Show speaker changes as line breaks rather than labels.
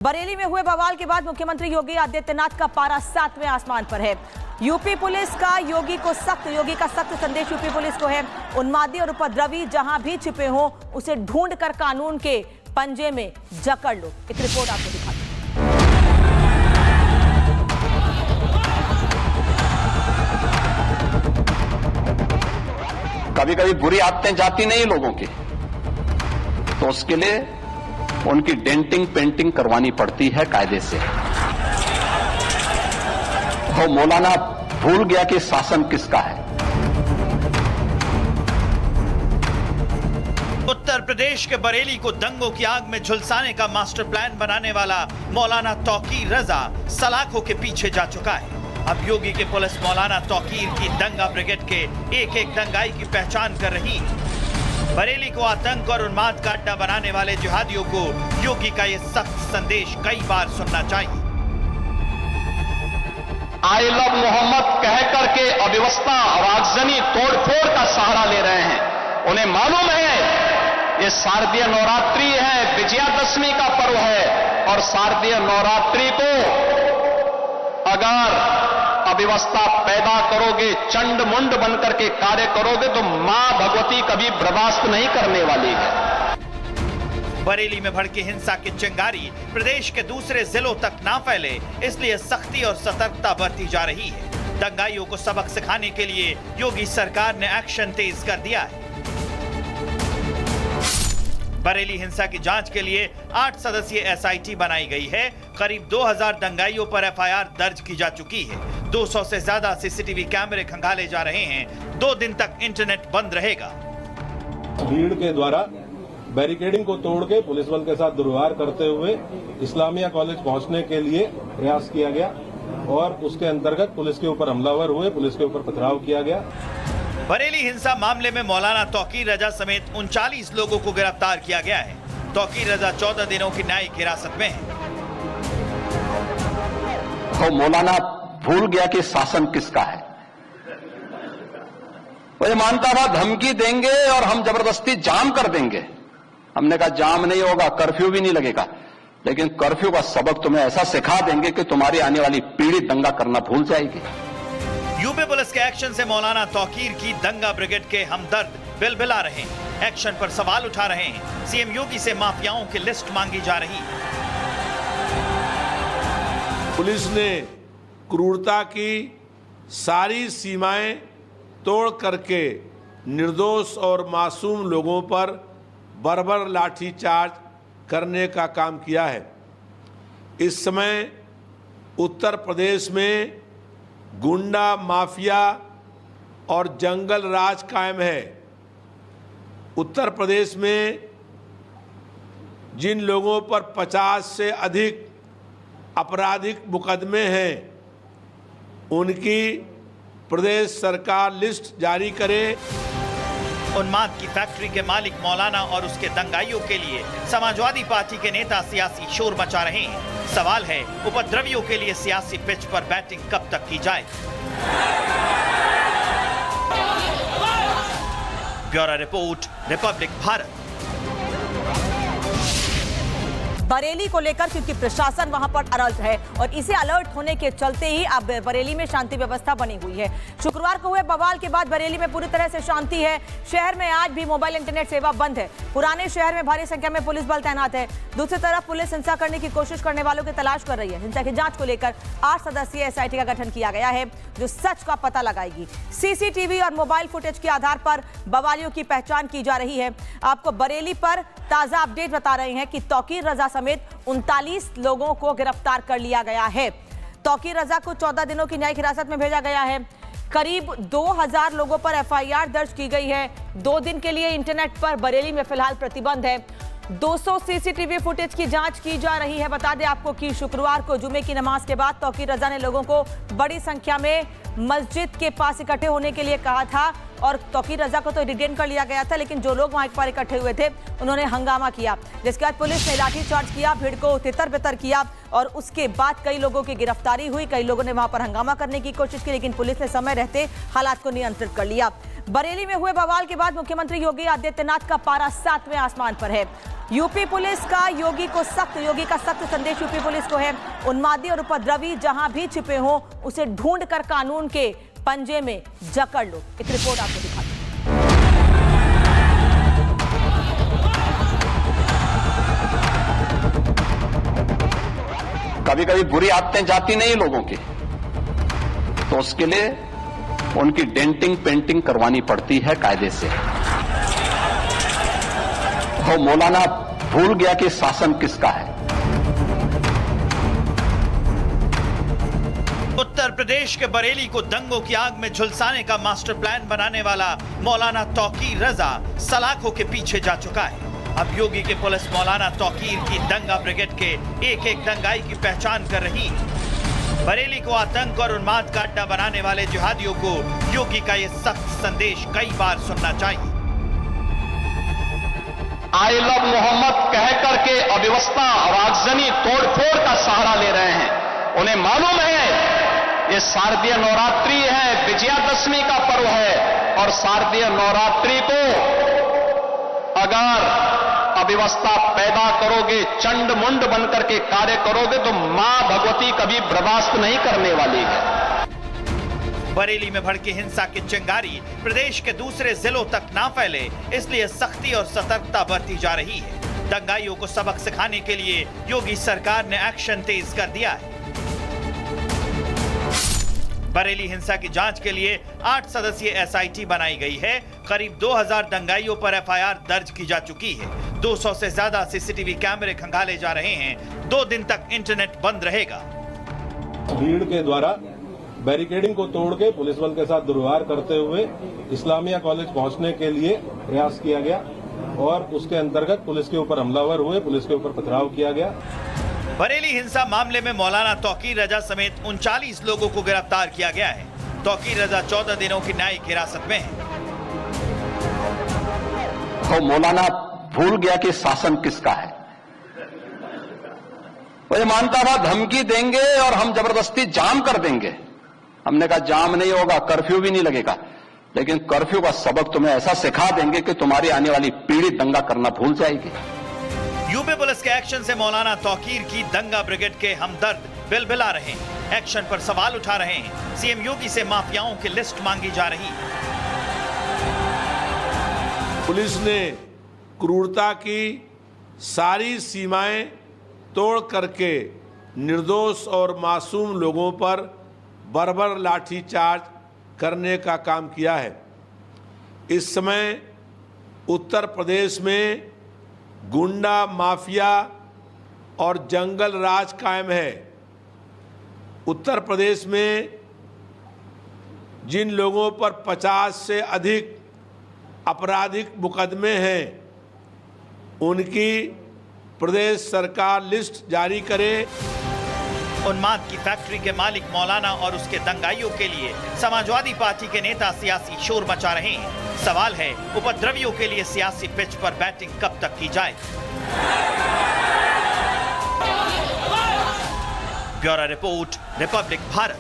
बरेली में हुए बवाल के बाद मुख्यमंत्री योगी आदित्यनाथ का पारा 7वें आसमान पर है। यूपी पुलिस का योगी का सख्त संदेश यूपी पुलिस को है। उन्मादी और उपद्रवी जहां भी छिपे हों उसे ढूंढ कर कानून के पंजे में जकड़ लो। एक रिपोर्ट आपको दिखाते हैं।
कभी कभी बुरी आदतें जाती नहीं लोगों की, तो उसके लिए उनकी डेंटिंग पेंटिंग करवानी पड़ती है कायदे से। वो मौलाना भूल गया कि शासन किसका है।
उत्तर प्रदेश के बरेली को दंगों की आग में झुलसाने का मास्टर प्लान बनाने वाला मौलाना तौकीर रजा सलाखों के पीछे जा चुका है। अब योगी की पुलिस मौलाना तौकीर की दंगा ब्रिगेड के एक एक दंगाई की पहचान कर रही है। बरेली को आतंक और उन्माद का अड्डा बनाने वाले जिहादियों को योगी का ये सख्त संदेश कई बार सुनना चाहिए।
आई लव मोहम्मद कह करके अव्यवस्था और आगजनी तोड़फोड़ का सहारा ले रहे हैं। उन्हें मालूम है ये शारदीय नवरात्रि है, विजयादशमी का पर्व है, और शारदीय नवरात्रि को अगर अव्यवस्था पैदा करोगे, चंड मुंड बनकर के कार्य करोगे तो मां भगवती कभी बर्दाश्त नहीं करने वाली है।
बरेली में भड़की हिंसा की चिंगारी प्रदेश के दूसरे जिलों तक ना फैले, इसलिए सख्ती और सतर्कता बरती जा रही है। दंगाइयों को सबक सिखाने के लिए योगी सरकार ने एक्शन तेज कर दिया है। बरेली हिंसा की जांच के लिए 8 सदस्यीय एसआईटी बनाई गई है। करीब 2000 दंगाइयों पर एफआईआर दर्ज की जा चुकी है। 200 से ज्यादा सीसीटीवी कैमरे खंगाले जा रहे हैं। 2 दिन तक इंटरनेट बंद रहेगा।
भीड़ के द्वारा बैरिकेडिंग को तोड़ के पुलिस बल के साथ दुर्व्यवहार करते हुए इस्लामिया कॉलेज पहुंचने के लिए प्रयास किया गया और उसके अंतर्गत पुलिस के ऊपर हमलावर हुए, पुलिस के ऊपर पथराव किया गया।
बरेली हिंसा मामले में मौलाना तौकीर रजा समेत 39 लोगों को गिरफ्तार किया गया है। तौकीर रजा 14 दिनों की न्यायिक हिरासत में है।
वो मौलाना भूल गया कि शासन किसका है। वो ये मानता था धमकी देंगे और हम जबरदस्ती जाम कर देंगे। हमने कहा जाम नहीं होगा, कर्फ्यू भी नहीं लगेगा, लेकिन कर्फ्यू का सबक तुम्हें ऐसा सिखा देंगे कि तुम्हारी आने वाली पीढ़ी दंगा करना भूल जाएगी।
यूपी पुलिस के एक्शन से मौलाना तौकीर की दंगा ब्रिगेड के हमदर्द बिलबिला रहे हैं। एक्शन पर सवाल उठा रहे हैं। सीएम योगी से माफियाओं की लिस्ट मांगी जा रही है।
पुलिस ने क्रूरता की सारी सीमाएं तोड़ करके निर्दोष और मासूम लोगों पर बर्बर लाठीचार्ज करने का काम किया है। इस समय उत्तर प्रदेश में गुंडा माफिया और जंगल राज कायम है। उत्तर प्रदेश में जिन लोगों पर 50 से अधिक आपराधिक मुकदमे हैं उनकी प्रदेश सरकार लिस्ट जारी करे।
उन्माद की फैक्ट्री के मालिक मौलाना और उसके दंगाइयों के लिए समाजवादी पार्टी के नेता सियासी शोर मचा रहे हैं। सवाल है उपद्रवियों के लिए सियासी पिच पर बैटिंग कब तक की जाए। Bureau report, Republic Bharat.
Bareilly को लेकर क्योंकि प्रशासन वहां पर अलर्ट है और इसे अलर्ट होने के चलते ही अब बरेली में शांति व्यवस्था बनी हुई है। शुक्रवार को हुए बवाल के बाद बरेली में पूरी तरह से शांति है। शहर में आज भी मोबाइल इंटरनेट सेवा बंद है। पुराने शहर में भारी संख्या में पुलिस बल तैनात है। दूसरी तरफ पुलिस हिंसा करने की कोशिश करने वालों की तलाश कर रही है। हिंसा की जांच को लेकर 8 सदस्यीय एसआईटी का गठन किया गया है जो सच का पता लगाएगी। सीसीटीवी और मोबाइल फुटेज के आधार पर बवालियों की पहचान की जा रही है। आपको बरेली पर ताजा अपडेट बता रहे हैं कि तौकीर रजा समेत 39 लोगों को गिरफ्तार कर लिया गया है। तौकीर रजा को 14 दिनों की न्यायिक हिरासत में भेजा गया है। करीब 2000 लोगों पर एफआईआर दर्ज की गई है। 2 दिन के लिए इंटरनेट पर बरेली में फिलहाल प्रतिबंध है। 200 सीसीटीवी फुटेज की जांच की जा रही है। बता दें आपको कि शुक्रवार को जुमे की नमाज के बाद तौकीर रजा ने लोगों को बड़ी संख्या में मस्जिद के पास इकट्ठे होने के लिए कहा था और तौकीर रजा को तो डिटेन कर लिया गया था, लेकिन जो लोग वहां पर इकट्ठे हुए थे उन्होंने हंगामा किया, जिसके बाद पुलिस ने लाठीचार्ज किया, भीड़ को तितर-बितर किया और उसके बाद कई लोगों की गिरफ्तारी हुई। कई लोगों ने वहां पर हंगामा करने की कोशिश की, लेकिन पुलिस ने समय रहते हालात को नियंत्रित कर लिया। बरेली में हुए बवाल के बाद मुख्यमंत्री योगी आदित्यनाथ का पारा 7वें आसमान पर है। यूपी पुलिस का योगी का सख्त संदेश यूपी पुलिस को है। उन्मादी और उपद्रवी जहां भी छिपे हों उसे ढूंढ कर कानून के पंजे में जकड़ लो। एक रिपोर्ट आपको दिखाते हैं।
कभी कभी बुरी आदतें जाती नहीं लोगों की, तो उसके लिए उनकी डेंटिंग पेंटिंग करवानी पड़ती है कायदे से। तो मौलाना भूल गया कि शासन किसका है।
उत्तर प्रदेश के बरेली को दंगों की आग में झुलसाने का मास्टर प्लान बनाने वाला मौलाना तौकीर रजा सलाखों के पीछे जा चुका है। अब योगी की पुलिस मौलाना तौकीर की दंगा ब्रिगेड के एक एक दंगाई की पहचान कर रही है। बरेली को आतंक और उन्माद का अड्डा बनाने वाले जिहादियों को योगी का यह सख्त संदेश कई बार सुनना चाहिए।
आई लव मोहम्मद कह करके अव्यवस्था और आगजनी तोड़फोड़ का सहारा ले रहे हैं। उन्हें मालूम है ये शारदीय नवरात्रि है, विजयादशमी का पर्व है, और शारदीय नवरात्रि को अगर अव्यवस्था पैदा करोगे, चंड मुंड बनकर के कार्य करोगे, तो मां भगवती कभी बर्दाश्त नहीं करने वाली है।
बरेली में भड़की हिंसा की चिंगारी प्रदेश के दूसरे जिलों तक ना फैले, इसलिए सख्ती और सतर्कता बरती जा रही है। दंगाइयों को सबक सिखाने के लिए योगी सरकार ने एक्शन तेज कर दिया है। बरेली हिंसा की जांच के लिए 8 सदस्यीय SIT बनाई गई है। करीब 2000 दंगाइयों पर FIR दर्ज की जा चुकी है। 200 से ज्यादा CCTV कैमरे खंगाले जा रहे हैं। 2 दिन तक इंटरनेट बंद रहेगा।
भीड़ के द्वारा बैरिकेडिंग को तोड़ के पुलिस बल के साथ दुर्व्यवहार करते हुए इस्लामिया कॉलेज पहुंचने के लिए प्रयास किया गया और उसके अंतर्गत पुलिस के ऊपर हमलावर हुए, पुलिस के ऊपर पथराव किया गया।
बरेली हिंसा मामले में मौलाना तौकीर रजा समेत 39 लोगों को गिरफ्तार किया गया है। तौकीर रजा 14 दिनों की न्यायिक हिरासत में है।
तो मौलाना भूल गया कि शासन किसका है। वो ये मानता था धमकी देंगे और हम जबरदस्ती जाम कर देंगे। हमने कहा जाम नहीं होगा, कर्फ्यू भी नहीं लगेगा, लेकिन कर्फ्यू का सबक तुम्हें ऐसा सिखा देंगे कि तुम्हारी आने वाली पीढ़ी दंगा करना भूल जाएगी।
यूपी पुलिस के एक्शन से मौलाना तौकीर की दंगा ब्रिगेड के हमदर्द बिलबिला रहे हैं, एक्शन पर सवाल उठा रहे हैं। सीएम योगी से माफियाओं की लिस्ट मांगी जा रही है।
पुलिस ने क्रूरता की सारी सीमाएं तोड़ करके निर्दोष और मासूम लोगों पर बर्बर लाठीचार्ज करने का काम किया है। इस समय उत्तर प्रदेश में गुंडा माफिया और जंगल राज कायम है। उत्तर प्रदेश में जिन लोगों पर 50 से अधिक आपराधिक मुकदमे हैं, उनकी प्रदेश सरकार लिस्ट जारी करे।
उन्माद की फैक्ट्री के मालिक मौलाना और उसके दंगाइयों के लिए समाजवादी पार्टी के नेता सियासी शोर मचा रहे हैं। सवाल है, उपद्रवियों के लिए सियासी पिच पर बैटिंग कब तक की जाए। Bureau report, Republic Bharat.